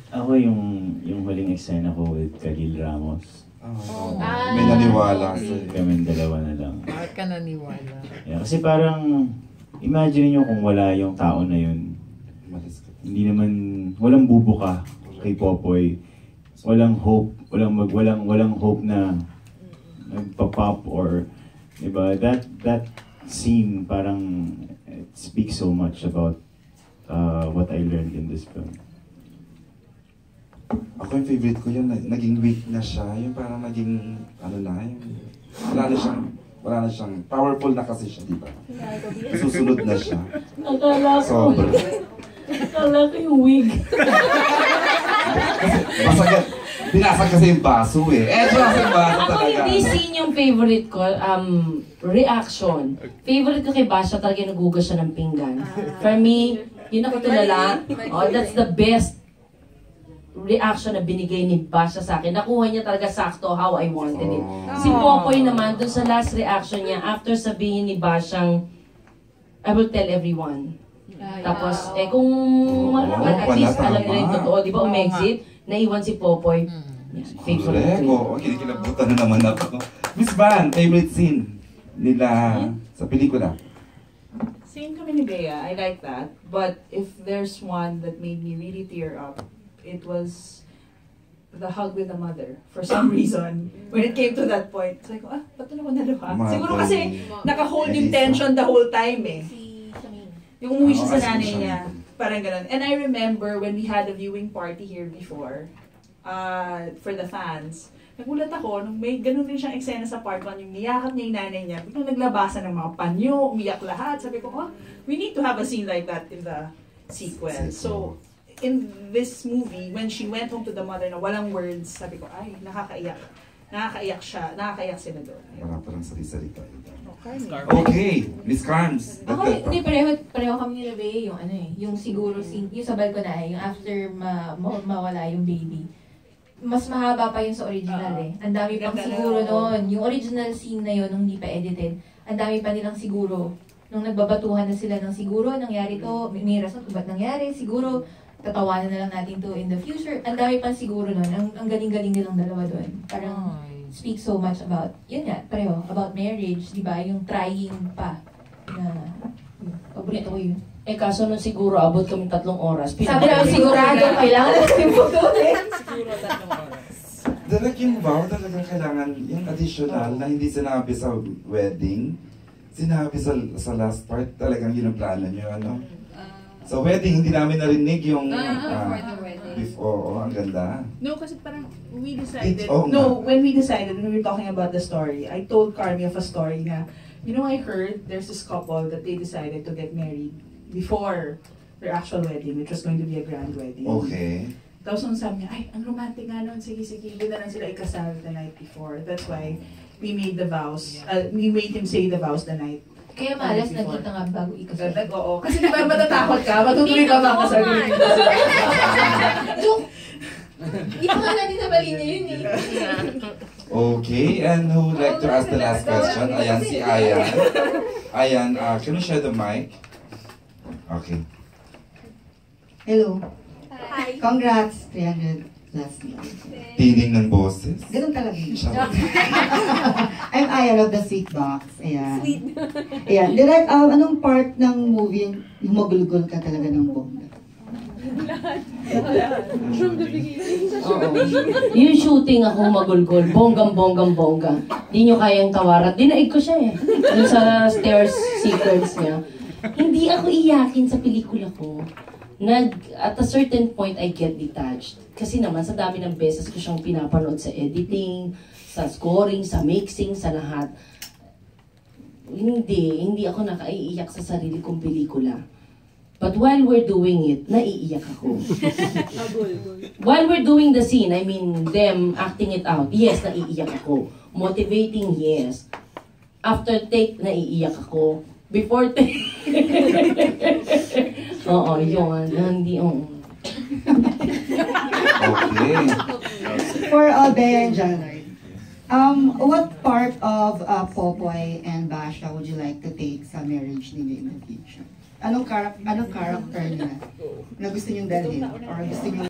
Ako yung huling eksena ko with Khalil Ramos. May naniwala. Kaming dalawa na lang. Bakit ka naniwala? Yeah, kasi parang, imagine nyo kung wala yung tao na yun. Hindi naman, walang bubuka kay Popoy. Walang hope, walang hope na nagpa-pop or, diba, that scene parang it speaks so much about what I learned in this film. Ako yung favorite ko yun, naging weak na siya, yung parang naging, ano na, yung, wala na siyang, powerful na kasi siya, di ba? Susunod na siya. Akala ko yung wig. Kasi, binasag kasi yung baso eh. Binasag yung baso Ako talaga. hindi scene yung favorite ko, reaction. Favorite ko kay Basha talaga yung nagugas siya ng pinggan. For me, yun ako tulala. Oh, that's the best reaction na binigay ni Basha sa akin. Nakuha niya talaga sakto how I wanted it. Si Popoy naman, dun sa last reaction niya, after sabihin ni Bashang, I will tell everyone. Tapos, kung at least alam nila yung totoo, di ba, umexit, naiwan si Popoy. Favorite ko. Kinikilabutan na naman ako. Miss Van, favorite scene nila sa pelikula? Same kami ni Bea, I like that. But if there's one that made me really tear up, it was the hug with the mother. For some reason, when it came to that point, it's like, ba't na ako naluha? Siguro kasi naka-hold yung tension the whole time eh. Yung umuwi siya sa nanay niya, parang ganun. And I remember when we had a viewing party here before, for the fans, nagulat ako, nung may ganun din siyang eksena sa part 1, yung niyakap niya yung nanay niya, biglang naglabasan ng mga panyo, umiyak lahat. Sabi ko, we need to have a scene like that in the sequel. So, in this movie, when she went home to the mother na walang words, sabi ko, ay, nakakaiyak. Nakakaiyak siya, nakakaiyak sila doon. Wala pa lang salita. Okay, Miss Carms. Ako, hindi, pareho kami ni Rebe, yung ano eh, yung siguro, yung sa balkonahe, yung after mawala yung baby. Mas mahaba pa yung sa original eh. Ang dami pang siguro noon. Yung original scene na yun, nung hindi pa edited, ang dami pa nilang siguro. Nung nagbabatuhan na sila ng siguro, nangyari to, may rason kung ba't nangyari, siguro, tatawanan na lang natin to in the future. Ang dami pang siguro nun. Ang galing-galing nilang dalawa doon. Parang speak so much about, yun nga, pareho, about marriage, di ba? Yung trying pa. Paborito ko yun. Kaso nung siguro abot kami 3 oras. Sabi namin sigurado, kailangan natin yung photo eh. Siguro 3 oras. Dalag yung vow, talagang kailangan yung additional na hindi sinabi sa wedding, sinabi sa last part, talagang yun ang plano nyo, ano? Sa wedding, hindi namin narinig yung Before the wedding. Before, ang ganda. No, kasi parang we decided, when we decided, when we were talking about the story, I told Carmi of a story na, you know, I heard there's this couple that they decided to get married before their actual wedding, which was going to be a grand wedding. Okay. Tapos nung sabi niya, ay, ang romantic nga nun, sige, hindi na lang sila ikasal the night before. That's why we made the vows, we made him say the vows the night. Kaya malas nagkita nga bago ikasal. Oo. Kasi di ba matatakot ka? Matutuloy ka ba kasal? Joke! Hindi pa nga natin nabalin niya yun eh. Okay, and who would like to ask the last question? Ayan, si Ayan. Ayan, can you share the mic? Okay. Hello. Hi. Congrats, 300 plus million. Tining ng boses. Ganun talaga yun. I'm Ayan of the Sweet Box. Ayan. Sweet. Ayan. Direct, anong part ng movie yung magulgol ka talaga ng bongga? From the beginning. Yung shooting ako magulgol, bonggang. Di nyo kayang tawaran. Dinaig ko siya eh. Yung sa stairs sequence niya. Hindi ako iyakin sa pelikula ko. At a certain point, I get detached. Kasi naman, sa dami ng beses ko siyang pinapanood sa editing, sa scoring, sa mixing, sa lahat. Hindi ako nakaiiyak sa sarili kong pelikula. But while we're doing it, naiiyak ako. While we're doing the scene, I mean, them acting it out, yes, naiiyak ako. Motivating, yes. After take, naiiyak ako. Before take, oo, yun. Hindi, Okay. For Bea and Jaloy, what part of Popoy and Basha would you like to take sa marriage nila in the future? Anong character nila na gusto niyong dalhin? Or gusto niyong